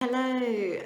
Hello,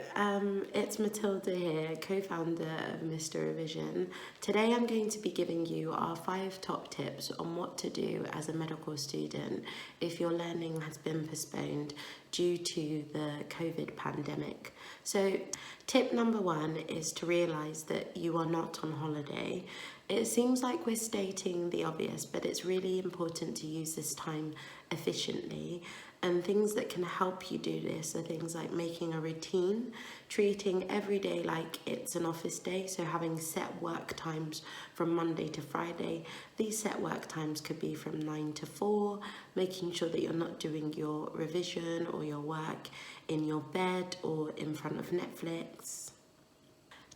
it's Matilda here, co-founder of Mr. Revision. Today I'm going to be giving you our 5 top tips on what to do as a medical student if your learning has been postponed due to the COVID pandemic. So tip number 1 is to realise that you are not on holiday. It seems like we're stating the obvious, but it's really important to use this time efficiently. And things that can help you do this are things like making a routine, treating every day like it's an office day, so having set work times from Monday to Friday. These set work times could be from 9 to 4, making sure that you're not doing your revision or your work in your bed or in front of Netflix.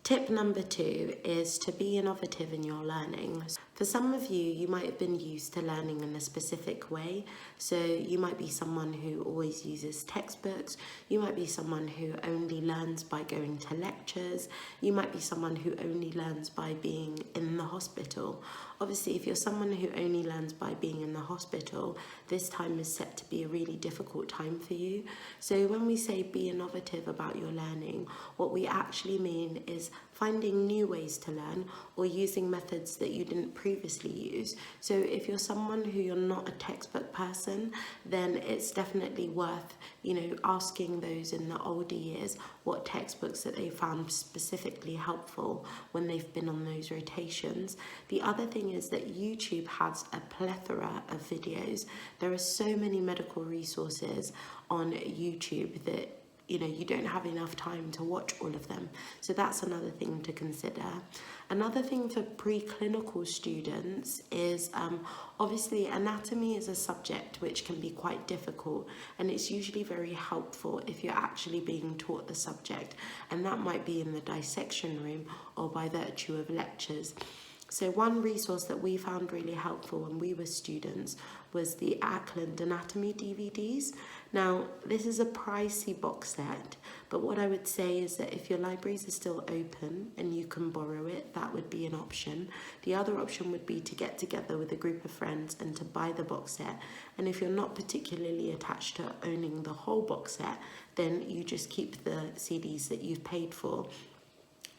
Tip number 2 is to be innovative in your learning. For some of you, you might have been used to learning in a specific way. So you might be someone who always uses textbooks. You might be someone who only learns by going to lectures. You might be someone who only learns by being in the hospital. Obviously, if you're someone who only learns by being in the hospital, this time is set to be a really difficult time for you. So when we say be innovative about your learning, what we actually mean is finding new ways to learn or using methods that you didn't previously use. So if you're someone who you're not a textbook person, then it's definitely worth, asking those in the older years what textbooks that they found specifically helpful when they've been on those rotations. The other thing is that YouTube has a plethora of videos. There are so many medical resources on YouTube that you don't have enough time to watch all of them. So that's another thing to consider. Another thing for preclinical students is obviously anatomy is a subject which can be quite difficult, and it's usually very helpful if you're actually being taught the subject, and that might be in the dissection room or by virtue of lectures. So one resource that we found really helpful when we were students was the Ackland Anatomy DVDs. Now, this is a pricey box set, but what I would say is that if your libraries are still open and you can borrow it, that would be an option. The other option would be to get together with a group of friends and to buy the box set. And if you're not particularly attached to owning the whole box set, then you just keep the CDs that you've paid for.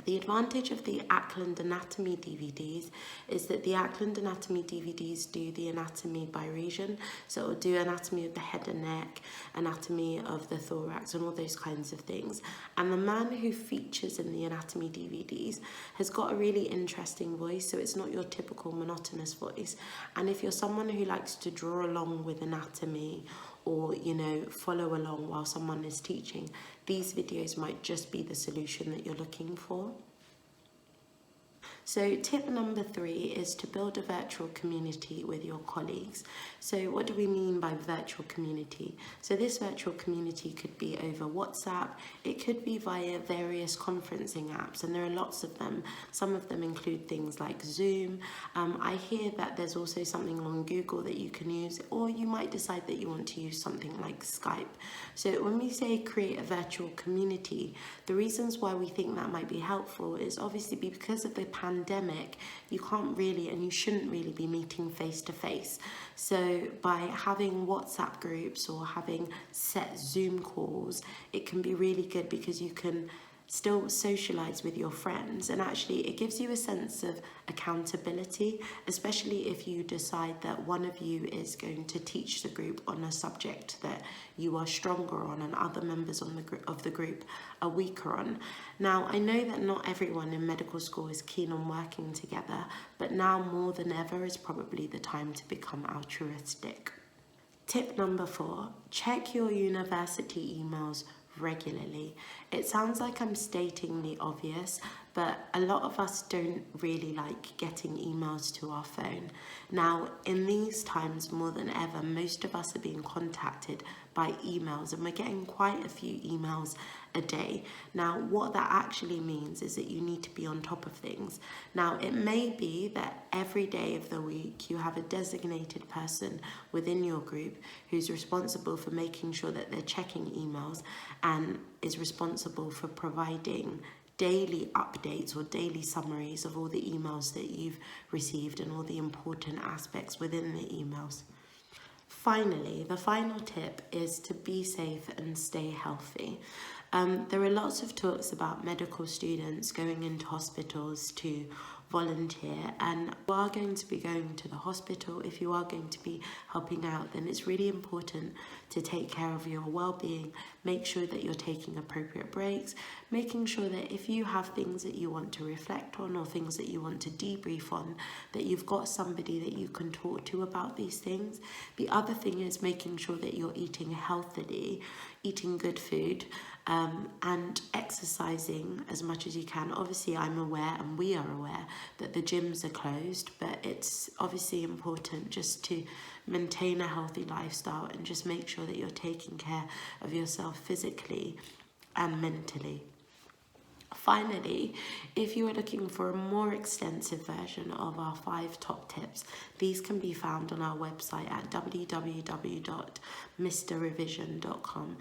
The advantage of the Ackland Anatomy DVDs is that the Ackland Anatomy DVDs do the anatomy by region. So it will do anatomy of the head and neck, anatomy of the thorax, and all those kinds of things. And the man who features in the anatomy DVDs has got a really interesting voice, so it's not your typical monotonous voice. And if you're someone who likes to draw along with anatomy or, follow along while someone is teaching, these videos might just be the solution that you're looking for. So tip number 3 is to build a virtual community with your colleagues. So what do we mean by virtual community? So this virtual community could be over WhatsApp, it could be via various conferencing apps, and there are lots of them. Some of them include things like Zoom. I hear that there's also something on Google that you can use, or you might decide that you want to use something like Skype. So when we say create a virtual community, the reasons why we think that might be helpful is obviously because of the pandemic, you can't really and you shouldn't really be meeting face to face. So by having WhatsApp groups or having set Zoom calls, it can be really good because you can still socialize with your friends, and actually it gives you a sense of accountability, especially if you decide that one of you is going to teach the group on a subject that you are stronger on and other members of the group are weaker on. Now, I know that not everyone in medical school is keen on working together, but now more than ever is probably the time to become altruistic. Tip number 4, check your university emails regularly. It sounds like I'm stating the obvious, but a lot of us don't really like getting emails to our phone. Now, in these times more than ever, most of us are being contacted by emails, and we're getting quite a few emails a day. Now, what that actually means is that you need to be on top of things. Now, it may be that every day of the week you have a designated person within your group who's responsible for making sure that they're checking emails and is responsible for providing daily updates or daily summaries of all the emails that you've received and all the important aspects within the emails. Finally, the final tip is to be safe and stay healthy. There are lots of talks about medical students going into hospitals to volunteer, and if you are going to be going to the hospital, if you are going to be helping out, then it's really important to take care of your well-being. Make sure that you're taking appropriate breaks, making sure that if you have things that you want to reflect on or things that you want to debrief on, that you've got somebody that you can talk to about these things. The other thing is making sure that you're eating healthily, eating good food, and exercising as much as you can. Obviously, I'm aware and we are aware that the gyms are closed, but it's obviously important just to maintain a healthy lifestyle and just make sure that you're taking care of yourself physically and mentally. Finally, if you are looking for a more extensive version of our 5 top tips, these can be found on our website at www.mr.revisioninfo.com.